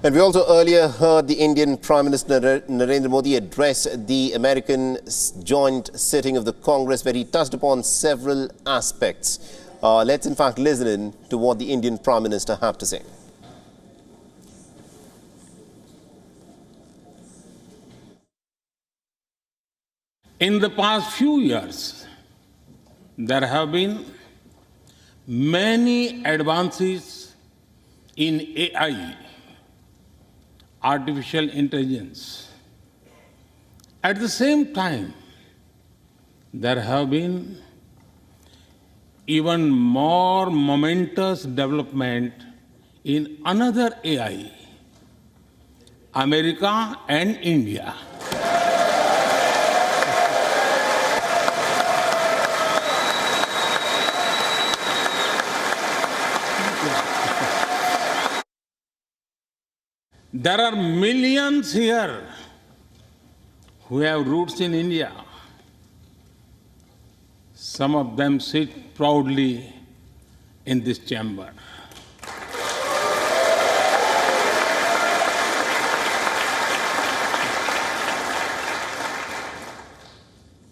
And we also earlier heard the Indian Prime Minister Narendra Modi address the American joint sitting of the Congress, where he touched upon several aspects. Let's in fact listen in to what the Indian Prime Minister had to say. In the past few years, there have been many advances in AI, artificial intelligence. At the same time, there have been even more momentous development in another AI, America and India. There are millions here who have roots in India. Some of them sit proudly in this chamber.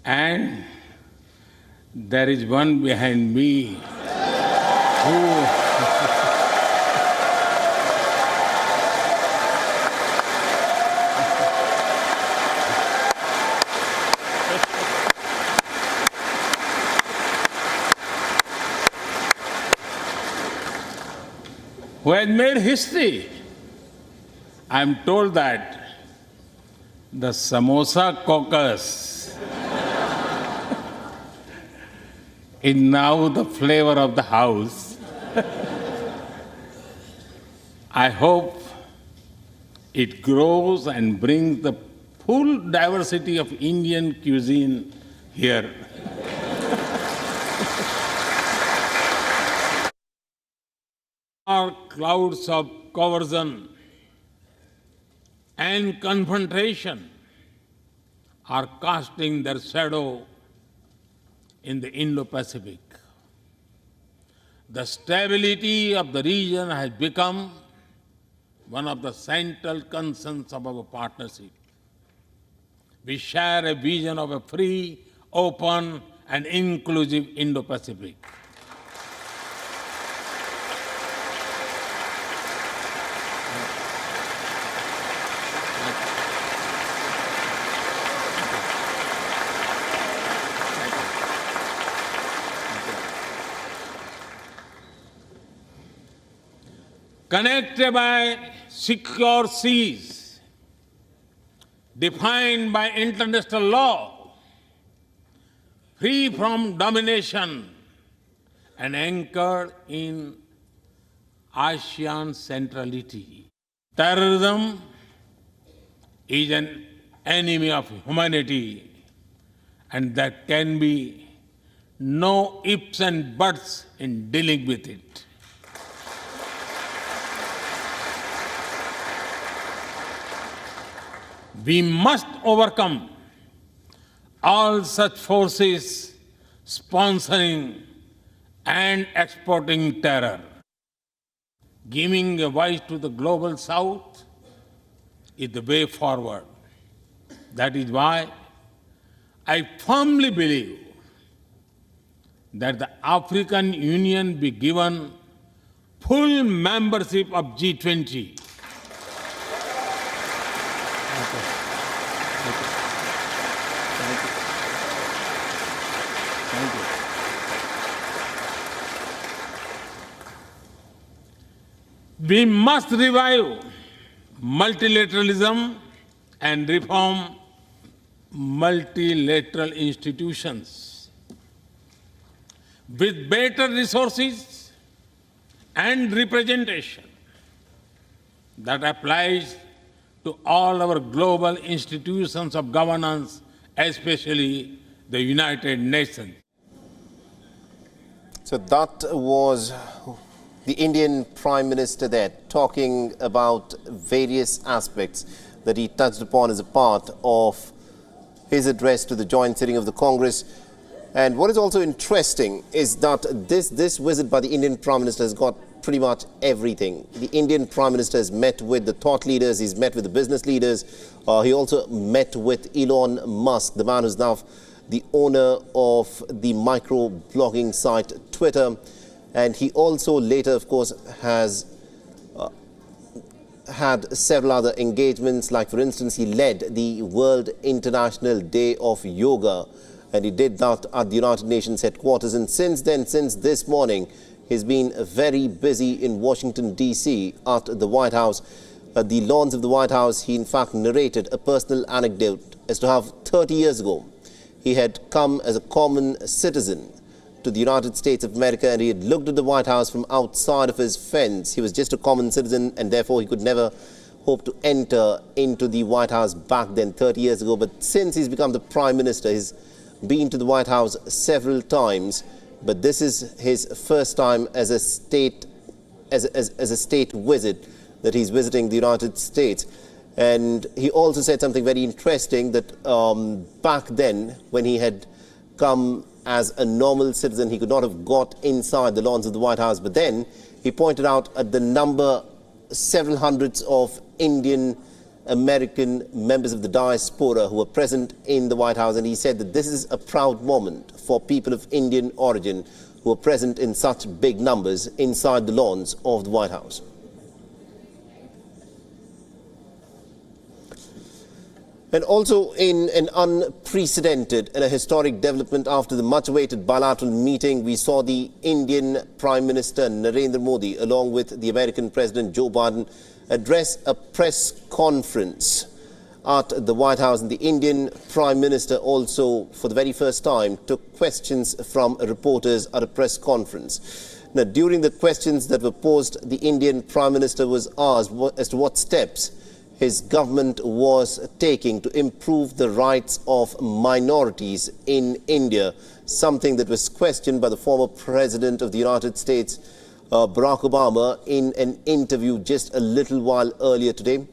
And there is one behind me who has made history. I am told that the Samosa caucus is now the flavor of the house. I hope it grows and brings the full diversity of Indian cuisine here. Our clouds of coercion and confrontation are casting their shadow in the Indo-Pacific. The stability of the region has become one of the central concerns of our partnership. We share a vision of a free, open, and inclusive Indo-Pacific. Connected by secure seas, defined by international law, free from domination, and anchored in ASEAN centrality. Terrorism is an enemy of humanity, and there can be no ifs and buts in dealing with it. We must overcome all such forces sponsoring and exporting terror. Giving a voice to the global South is the way forward. That is why I firmly believe that the African Union be given full membership of G20. We must revive multilateralism and reform multilateral institutions. With better resources and representation that applies to all our global institutions of governance, especially the United Nations. So that was the Indian Prime Minister there, talking about various aspects that he touched upon as a part of his address to the joint sitting of the Congress. And what is also interesting is that this visit by the Indian Prime Minister has got pretty much everything. The Indian Prime Minister has met with the thought leaders, he's met with the business leaders, he also met with Elon Musk, the man who's now the owner of the micro-blogging site Twitter. And he also later, of course, has had several other engagements, like, for instance, he led the World International Day of Yoga, and he did that at the United Nations headquarters. And since then, since this morning, he's been very busy in Washington, D.C. at the White House. At the lawns of the White House, he in fact narrated a personal anecdote as to how 30 years ago he had come as a common citizen to the United States of America, and he had looked at the White House from outside of his fence. He was just a common citizen, and therefore he could never hope to enter into the White House back then, 30 years ago. But since he's become the Prime Minister, he's been to the White House several times, but this is his first time as a state visit that he's visiting the United States. And he also said something very interesting, that back then, when he had come as a normal citizen, he could not have got inside the lawns of the White House. But then he pointed out at the number, several hundreds of Indian American members of the diaspora who were present in the White House, and he said that this is a proud moment for people of Indian origin who are present in such big numbers inside the lawns of the White House. And also, in an unprecedented and a historic development after the much-awaited bilateral meeting, we saw the Indian Prime Minister Narendra Modi, along with the American President Joe Biden, address a press conference at the White House. And the Indian Prime Minister also, for the very first time, took questions from reporters at a press conference. Now, during the questions that were posed, the Indian Prime Minister was asked as to what steps his government was taking to improve the rights of minorities in India, something that was questioned by the former President of the United States, Barack Obama, in an interview just a little while earlier today.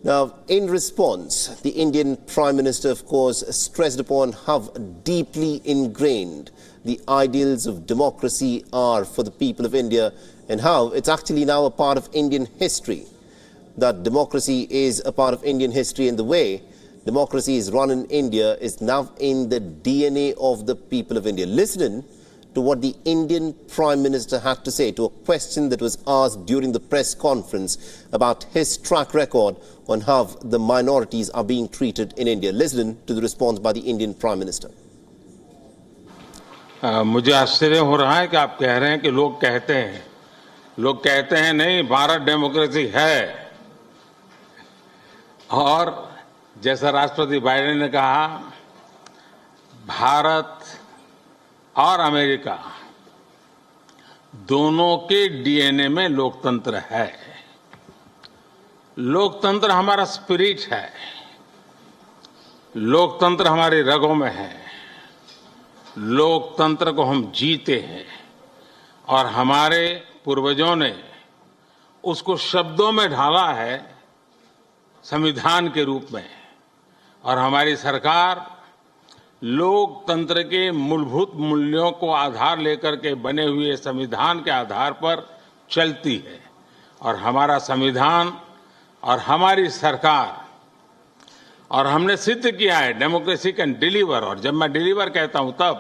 Now, in response, the Indian Prime Minister, of course, stressed upon how deeply ingrained the ideals of democracy are for the people of India, and how it's actually now a part of Indian history. That democracy is a part of Indian history, and the way democracy is run in India is now in the DNA of the people of India. Listen to what the Indian Prime Minister had to say to a question that was asked during the press conference about his track record on how the minorities are being treated in India. Listen to the response by the Indian Prime Minister. मुझे आश्चर्य हो रहा है कि आप कह रहे हैं कि लोग कहते हैं नहीं, भारत डेमोक्रेसी है। और जैसा राष्ट्रपति बाइडेन ने कहा, भारत और अमेरिका दोनों के डीएनए में लोकतंत्र है। लोकतंत्र हमारा स्पिरिट है, लोकतंत्र हमारी रगों में है, लोकतंत्र को हम जीते हैं, और हमारे पूर्वजों ने उसको शब्दों में ढाला है संविधान के रूप में। और हमारी सरकार लोकतंत्र के मूलभूत मूल्यों को आधार लेकर के बने हुए संविधान के आधार पर चलती है। और हमारा संविधान और हमारी सरकार, और हमने सिद्ध किया है डेमोक्रेसी कैन डिलीवर। और जब मैं डिलीवर कहता हूं तब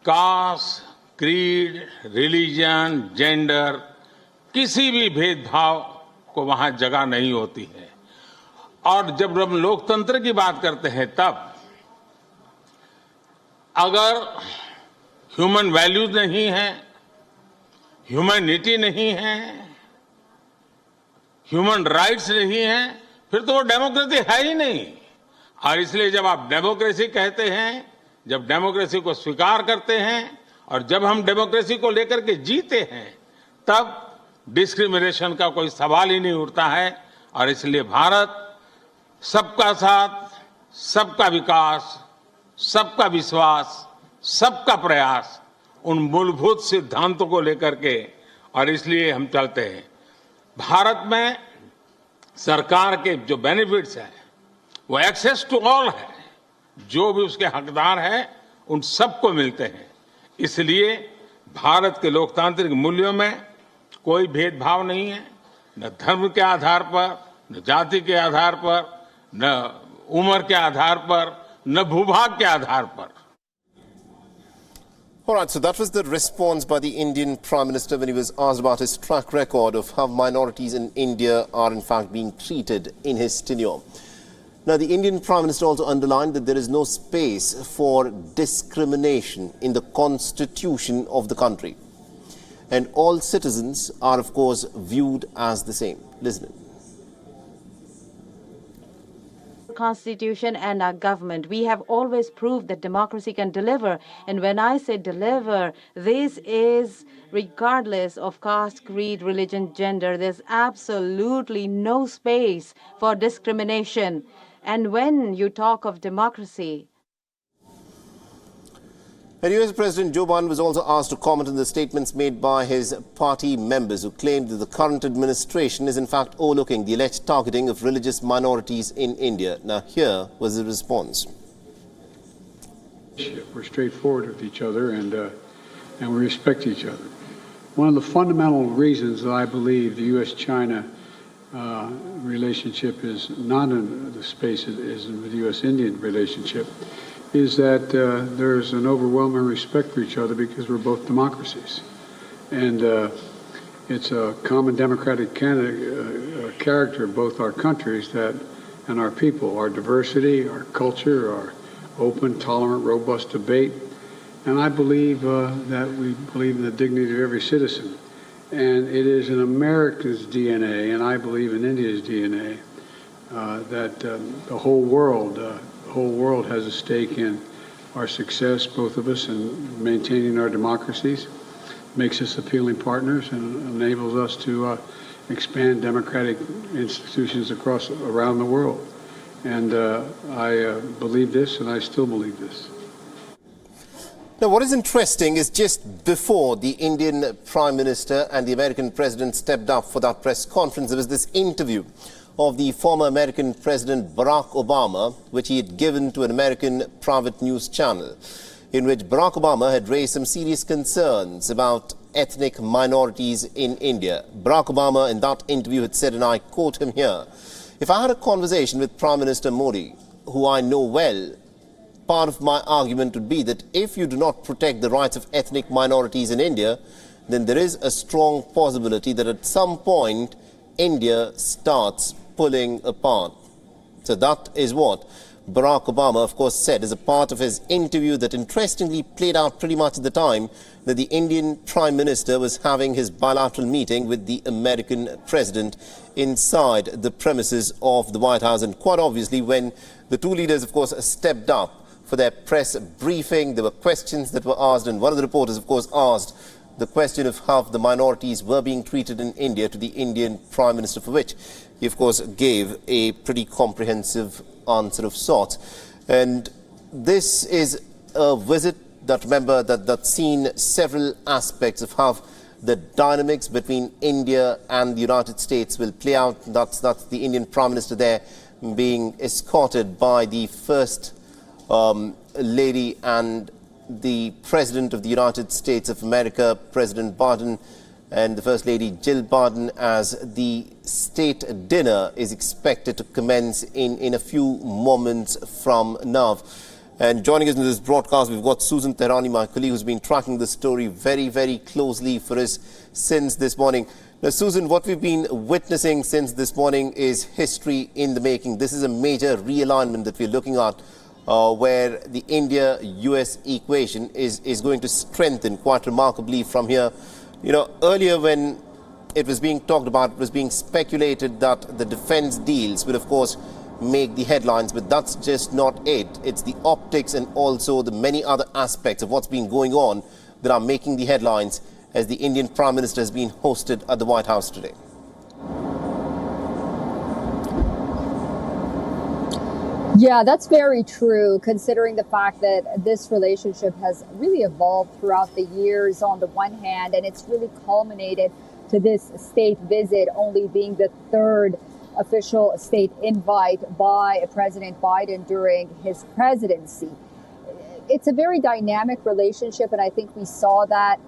कास्ट, क्रीड, रिलीजन, जेंडर, किसी भी भेदभाव को वहां जगह नहीं होती है। और जब हम लोकतंत्र की बात करते हैं, तब अगर ह्यूमन वैल्यूज नहीं है, ह्यूमैनिटी नहीं है, ह्यूमन राइट्स नहीं है, फिर तो वो डेमोक्रेसी है ही नहीं। और इसलिए जब आप डेमोक्रेसी कहते हैं, जब डेमोक्रेसी को स्वीकार करते हैं, और जब हम डेमोक्रेसी को लेकर के जीते हैं, तब डिस्क्रिमिनेशन का कोई सवाल ही नहीं उठता है। और इसलिए भारत सबका साथ, सबका विकास, सबका विश्वास, सबका प्रयास, उन मूलभूत सिद्धांतों को लेकर के, और इसलिए हम चलते हैं। भारत में सरकार के जो बेनिफिट्स हैं वो एक्सेस टू ऑल है, जो भी उसके हकदार हैं उन सबको मिलते हैं। इसलिए भारत के लोकतांत्रिक मूल्यों में कोई भेदभाव नहीं है, न धर्म के आधार पर, न जाति के आधार पर, न उम्र के आधार पर, न भूभाग के आधार पर। All right, so that was the response by the Indian Prime Minister when he was asked about his track record of how minorities in India are in fact being treated in his tenure. Now, the Indian Prime Minister also underlined that there is no space for discrimination in the constitution of the country. And all citizens are, of course, viewed as the same. Listen. Constitution and our government, we have always proved that democracy can deliver. And when I say deliver, this is regardless of caste, creed, religion, gender. There's absolutely no space for discrimination. And when you talk of democracy, And US President Joe Biden was also asked to comment on the statements made by his party members who claimed that the current administration is in fact overlooking the alleged targeting of religious minorities in India. Now here was the response. We're straightforward with each other and we respect each other. One of the fundamental reasons that I believe the U.S.-China relationship is not in the space it is in the U.S.-Indian relationship is that there's an overwhelming respect for each other because we're both democracies. And it's a common democratic character of both our countries that, and our people, our diversity, our culture, our open, tolerant, robust debate. And I believe that we believe in the dignity of every citizen. And it is in America's DNA, and I believe in India's DNA, that the whole world has a stake in our success, both of us, in maintaining our democracies, makes us appealing partners, and enables us to expand democratic institutions around the world. And I believe this, and I still believe this. Now, what is interesting is just before the Indian Prime Minister and the American President stepped up for that press conference, there was this interview of the former American President Barack Obama, which he had given to an American private news channel, in which Barack Obama had raised some serious concerns about ethnic minorities in India. Barack Obama in that interview had said, and I quote him here, "If I had a conversation with Prime Minister Modi, who I know well, part of my argument would be that if you do not protect the rights of ethnic minorities in India, then there is a strong possibility that at some point India starts pulling apart." So that is what Barack Obama, of course, said as a part of his interview that interestingly played out pretty much at the time that the Indian Prime Minister was having his bilateral meeting with the American President inside the premises of the White House. And quite obviously, when the two leaders, of course, stepped up for their press briefing, there were questions that were asked, and one of the reporters, of course, asked the question of how the minorities were being treated in India to the Indian Prime Minister, for which he, of course, gave a pretty comprehensive answer of sorts. And this is a visit that, remember, that's seen several aspects of how the dynamics between India and the United States will play out. That's the Indian Prime Minister there being escorted by the First Lady and the President of the United States of America, President Biden, and the First Lady Jill Biden, as the state dinner is expected to commence in a few moments from now. And joining us in this broadcast, we've got Susan Tehrani, my colleague, who's been tracking the story very, very closely for us since this morning. Now, Susan, what we've been witnessing since this morning is history in the making. This is a major realignment that we're looking at, where the India-US equation is going to strengthen quite remarkably from here. You know, earlier when it was being talked about, it was being speculated that the defense deals will, of course, make the headlines, but that's just not it. It's the optics and also the many other aspects of what's been going on that are making the headlines as the Indian Prime Minister has been hosted at the White House today. Yeah, that's very true, considering the fact that this relationship has really evolved throughout the years on the one hand, and it's really culminated to this state visit only being the third official state invite by President Biden during his presidency. It's a very dynamic relationship, and I think we saw that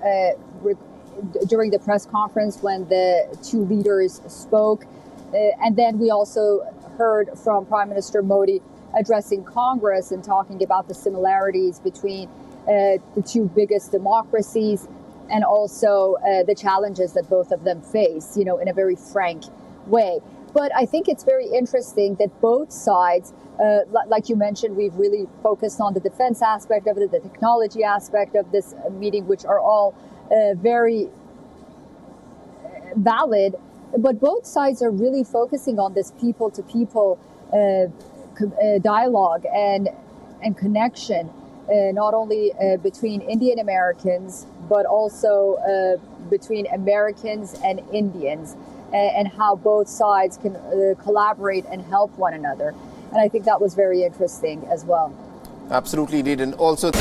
during the press conference when the two leaders spoke. And then we also heard from Prime Minister Modi addressing Congress and talking about the similarities between the two biggest democracies and also the challenges that both of them face, in a very frank way. But I think it's very interesting that both sides, like you mentioned, we've really focused on the defense aspect of it, the technology aspect of this meeting, which are all very valid. But both sides are really focusing on this people-to-people dialogue and connection, not only between Indian Americans, but also between Americans and Indians, and how both sides can collaborate and help one another. And I think that was very interesting as well. Absolutely did. And also